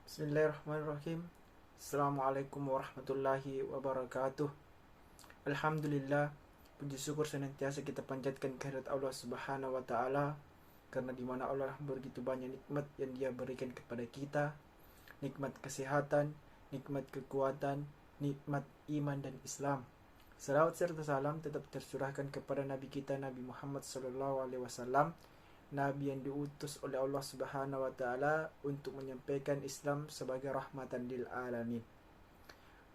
Bismillahirrahmanirrahim. Assalamualaikum warahmatullahi wabarakatuh. Alhamdulillah, puji syukur senantiasa kita panjatkan kehadirat Allah Subhanahu wa taala, karena di mana Allah begitu banyak nikmat yang Dia berikan kepada kita, nikmat kesehatan, nikmat kekuatan, nikmat iman dan Islam. Salawat serta salam tetap tercurahkan kepada Nabi kita Nabi Muhammad SAW, Nabi yang diutus oleh Allah Subhanahu wa taala untuk menyampaikan Islam sebagai rahmatan lil alamin.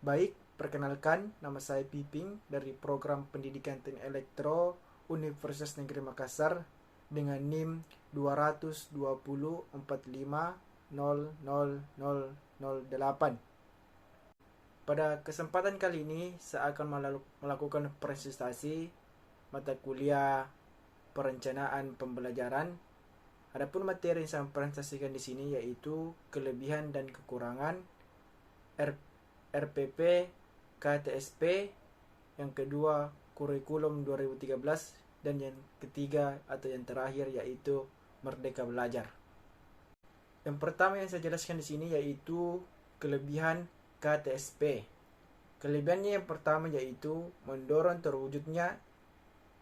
Baik, perkenalkan, nama saya Piping dari Program Pendidikan Teknik Elektro Universitas Negeri Makassar dengan NIM 220450008. Pada kesempatan kali ini saya akan melakukan presentasi mata kuliah perencanaan pembelajaran. Adapun materi yang saya presentasikan di sini yaitu kelebihan dan kekurangan RPP KTSP, yang kedua kurikulum 2013, dan yang ketiga atau yang terakhir yaitu Merdeka Belajar. Yang pertama yang saya jelaskan di sini yaitu kelebihan KTSP. Kelebihannya yang pertama yaitu mendorong terwujudnya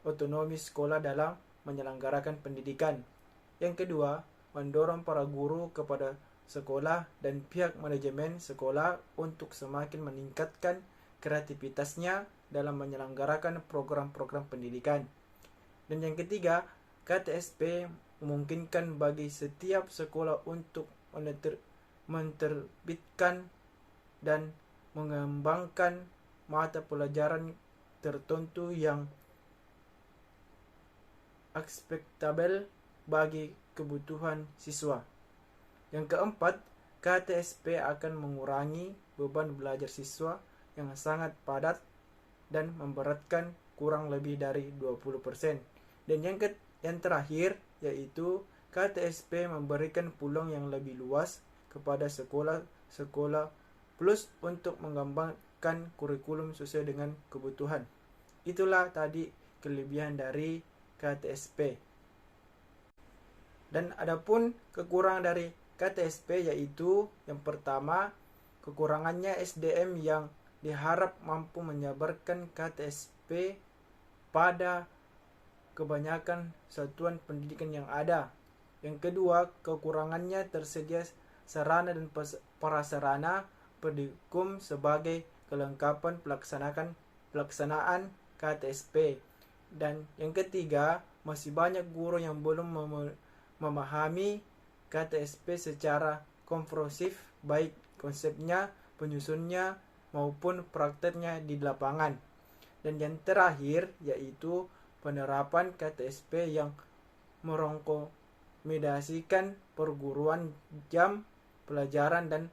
otonomi sekolah dalam menyelenggarakan pendidikan. Yang kedua, mendorong para guru kepada sekolah dan pihak manajemen sekolah untuk semakin meningkatkan kreativitasnya dalam menyelenggarakan program-program pendidikan. Dan yang ketiga, KTSP memungkinkan bagi setiap sekolah untuk menerbitkan dan mengembangkan mata pelajaran tertentu yang akspektabel bagi kebutuhan siswa. Yang keempat, KTSP akan mengurangi beban belajar siswa yang sangat padat dan memberatkan kurang lebih dari 20%. Dan yang terakhir yaitu KTSP memberikan peluang yang lebih luas kepada sekolah-sekolah plus untuk mengembangkan kurikulum sesuai dengan kebutuhan. Itulah tadi kelebihan dari KTSP. Dan adapun kekurangan dari KTSP yaitu yang pertama, kekurangannya SDM yang diharap mampu menyebarkan KTSP pada kebanyakan satuan pendidikan yang ada. Yang kedua, kekurangannya tersedia sarana dan prasarana pendukung sebagai kelengkapan pelaksanaan KTSP. Dan yang ketiga, masih banyak guru yang belum memahami KTSP secara komprehensif, baik konsepnya, penyusunnya, maupun prakteknya di lapangan. Dan yang terakhir yaitu penerapan KTSP yang merekomendasikan perguruan jam pelajaran dan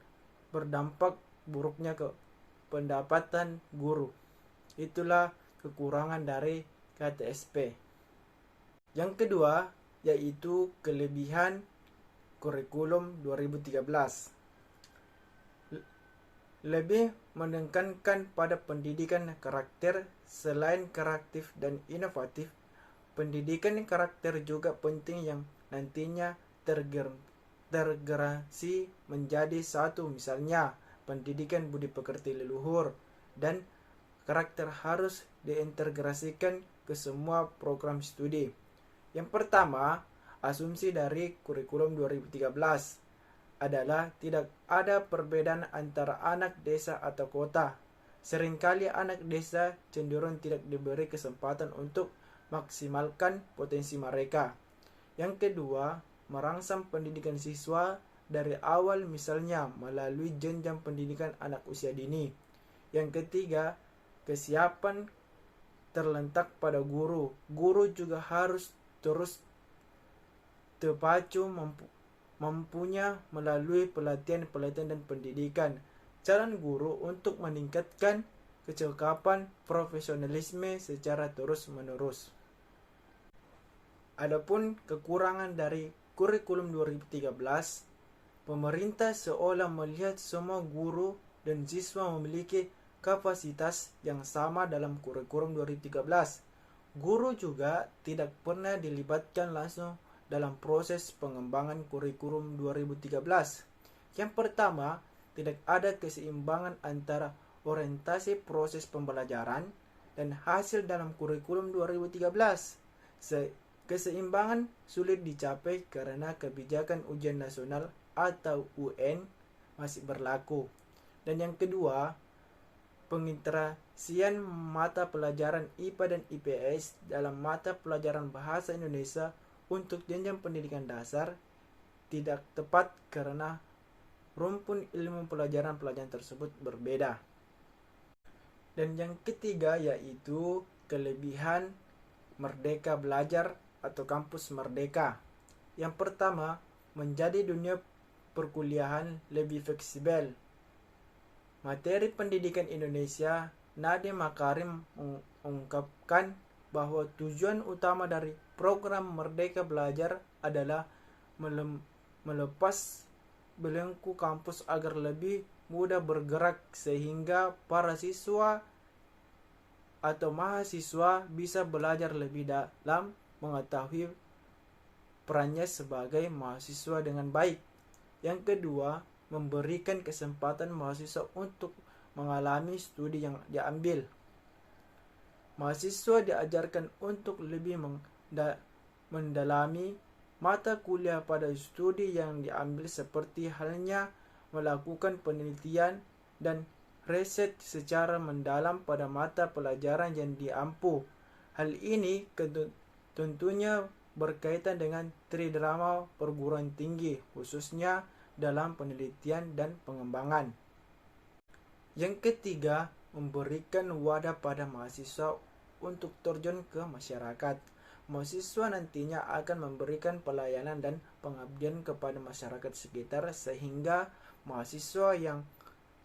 berdampak buruknya ke pendapatan guru. Itulah kekurangan dari KTSP. Yang kedua yaitu kelebihan kurikulum 2013. Lebih menekankan pada pendidikan karakter selain kreatif dan inovatif. Pendidikan karakter juga penting yang nantinya tergerasi menjadi satu, misalnya pendidikan budi pekerti leluhur, dan karakter harus diintegrasikan ke semua program studi. Yang pertama, asumsi dari kurikulum 2013 adalah tidak ada perbedaan antara anak desa atau kota. Seringkali anak desa cenderung tidak diberi kesempatan untuk maksimalkan potensi mereka. Yang kedua, merangsang pendidikan siswa dari awal, misalnya melalui jenjang pendidikan anak usia dini. Yang ketiga, kesiapan terletak pada guru. Guru juga harus terus terpacu mampunya melalui pelatihan dan pendidikan calon guru untuk meningkatkan kecakapan profesionalisme secara terus-menerus. Adapun kekurangan dari kurikulum 2013, pemerintah seolah melihat semua guru dan siswa memiliki kapasitas yang sama dalam kurikulum 2013. Guru juga tidak pernah dilibatkan langsung dalam proses pengembangan kurikulum 2013. Yang pertama, tidak ada keseimbangan antara orientasi proses pembelajaran dan hasil dalam kurikulum 2013. Keseimbangan sulit dicapai karena kebijakan ujian nasional atau UN masih berlaku. Dan yang kedua, pengintegrasian mata pelajaran IPA dan IPS dalam mata pelajaran bahasa Indonesia untuk jenjang pendidikan dasar tidak tepat karena rumpun ilmu pelajaran tersebut berbeda. Dan yang ketiga yaitu kelebihan Merdeka Belajar atau kampus Merdeka. Yang pertama, menjadi dunia perkuliahan lebih fleksibel. Materi pendidikan Indonesia, Nadiem Makarim mengungkapkan bahwa tujuan utama dari program Merdeka Belajar adalah melepas belenggu kampus agar lebih mudah bergerak sehingga para siswa atau mahasiswa bisa belajar lebih dalam mengetahui perannya sebagai mahasiswa dengan baik. Yang kedua, memberikan kesempatan mahasiswa untuk mengalami studi yang diambil. Mahasiswa diajarkan untuk lebih mendalami mata kuliah pada studi yang diambil seperti halnya melakukan penelitian dan riset secara mendalam pada mata pelajaran yang diampu. Hal ini tentunya berkaitan dengan tridrama perguruan tinggi, khususnya dalam penelitian dan pengembangan. Yang ketiga, memberikan wadah pada mahasiswa untuk terjun ke masyarakat. Mahasiswa nantinya akan memberikan pelayanan dan pengabdian kepada masyarakat sekitar sehingga mahasiswa yang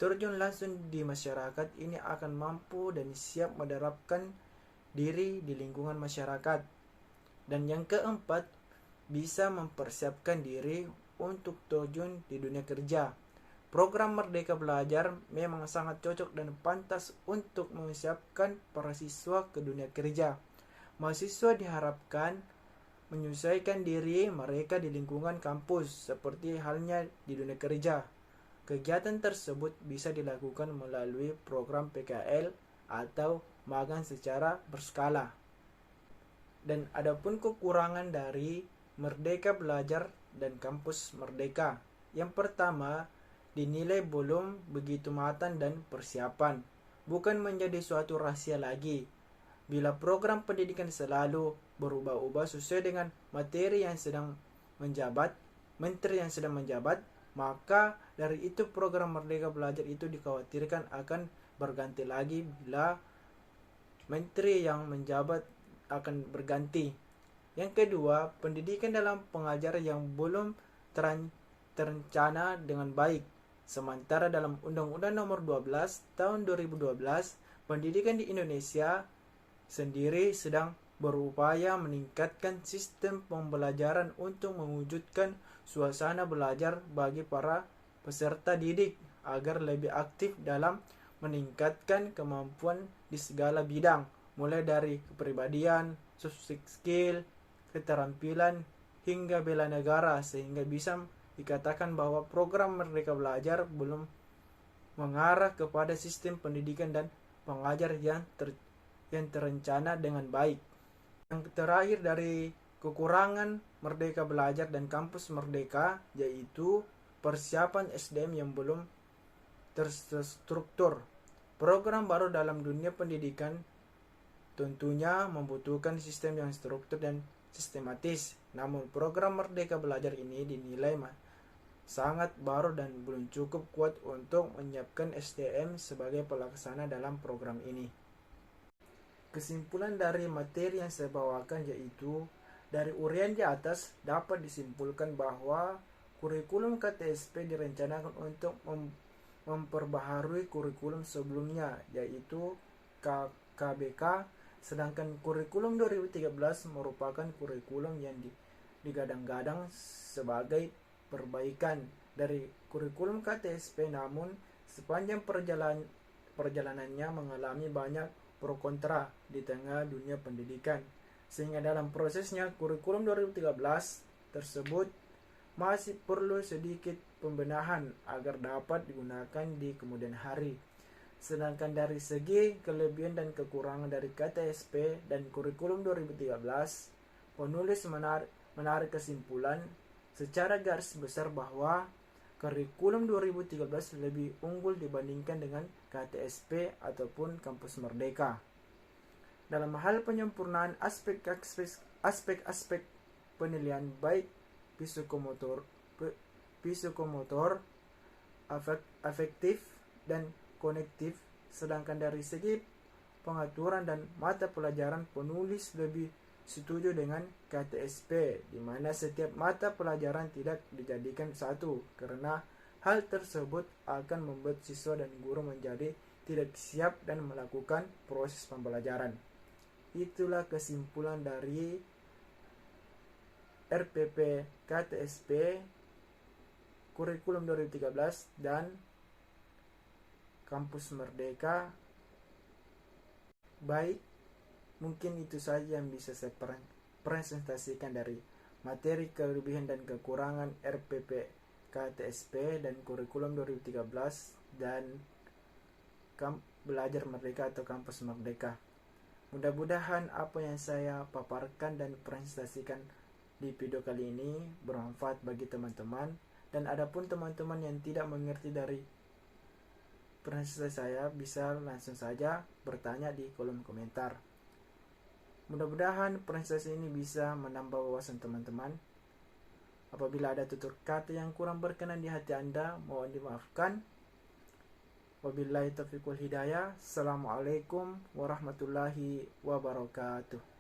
terjun langsung di masyarakat ini akan mampu dan siap menerapkan diri di lingkungan masyarakat. Dan yang keempat, bisa mempersiapkan diri untuk terjun di dunia kerja. Program Merdeka Belajar memang sangat cocok dan pantas untuk mempersiapkan para siswa ke dunia kerja. Mahasiswa diharapkan menyesuaikan diri mereka di lingkungan kampus seperti halnya di dunia kerja. Kegiatan tersebut bisa dilakukan melalui program PKL atau magang secara berskala. Dan adapun kekurangan dari Merdeka Belajar dan kampus Merdeka. Yang pertama, dinilai belum begitu matang dan persiapan. Bukan menjadi suatu rahasia lagi bila program pendidikan selalu berubah-ubah sesuai dengan materi yang sedang menjabat, menteri yang sedang menjabat, maka dari itu program Merdeka Belajar itu dikhawatirkan akan berganti lagi bila menteri yang menjabat akan berganti. Yang kedua, pendidikan dalam pengajar yang belum terencana dengan baik. Sementara dalam Undang-Undang Nomor 12 Tahun 2012, pendidikan di Indonesia sendiri sedang berupaya meningkatkan sistem pembelajaran untuk mewujudkan suasana belajar bagi para peserta didik agar lebih aktif dalam meningkatkan kemampuan di segala bidang, mulai dari kepribadian, soft skill, keterampilan, hingga bela negara, sehingga bisa dikatakan bahwa program Merdeka Belajar belum mengarah kepada sistem pendidikan dan pengajar yang terencana dengan baik. Yang terakhir dari kekurangan Merdeka Belajar dan kampus Merdeka yaitu persiapan SDM yang belum terstruktur. Program baru dalam dunia pendidikan tentunya membutuhkan sistem yang struktur dan sistematis. Namun program Merdeka Belajar ini dinilai sangat baru dan belum cukup kuat untuk menyiapkan SDM sebagai pelaksana dalam program ini. Kesimpulan dari materi yang saya bawakan yaitu dari uraian di atas dapat disimpulkan bahwa kurikulum KTSP direncanakan untuk memperbaharui kurikulum sebelumnya yaitu KBK, sedangkan kurikulum 2013 merupakan kurikulum yang digadang-gadang sebagai perbaikan dari kurikulum KTSP, namun sepanjang perjalanannya mengalami banyak pro kontra di tengah dunia pendidikan, sehingga dalam prosesnya kurikulum 2013 tersebut masih perlu sedikit pembenahan agar dapat digunakan di kemudian hari. Sedangkan dari segi kelebihan dan kekurangan dari KTSP dan kurikulum 2013, penulis menarik kesimpulan secara garis besar bahwa kurikulum 2013 lebih unggul dibandingkan dengan KTSP ataupun Kampus Merdeka. Dalam hal penyempurnaan aspek-aspek penilaian baik psikomotor, afektif, dan konektif, sedangkan dari segi pengaturan dan mata pelajaran penulis lebih setuju dengan KTSP, di mana setiap mata pelajaran tidak dijadikan satu karena hal tersebut akan membuat siswa dan guru menjadi tidak siap dan melakukan proses pembelajaran. Itulah kesimpulan dari RPP KTSP kurikulum 2013 dan Kampus Merdeka. Baik, mungkin itu saja yang bisa saya presentasikan dari materi kelebihan dan kekurangan RPP KTSP dan kurikulum 2013 dan Belajar Merdeka atau Kampus Merdeka. Mudah-mudahan apa yang saya paparkan dan presentasikan di video kali ini bermanfaat bagi teman-teman, dan adapun teman-teman yang tidak mengerti dari presentasi saya bisa langsung saja bertanya di kolom komentar. Mudah-mudahan presentasi ini bisa menambah wawasan teman-teman. Apabila ada tutur kata yang kurang berkenan di hati Anda, mohon dimaafkan. Wabillahi taufiq wal hidayah. Assalamualaikum warahmatullahi wabarakatuh.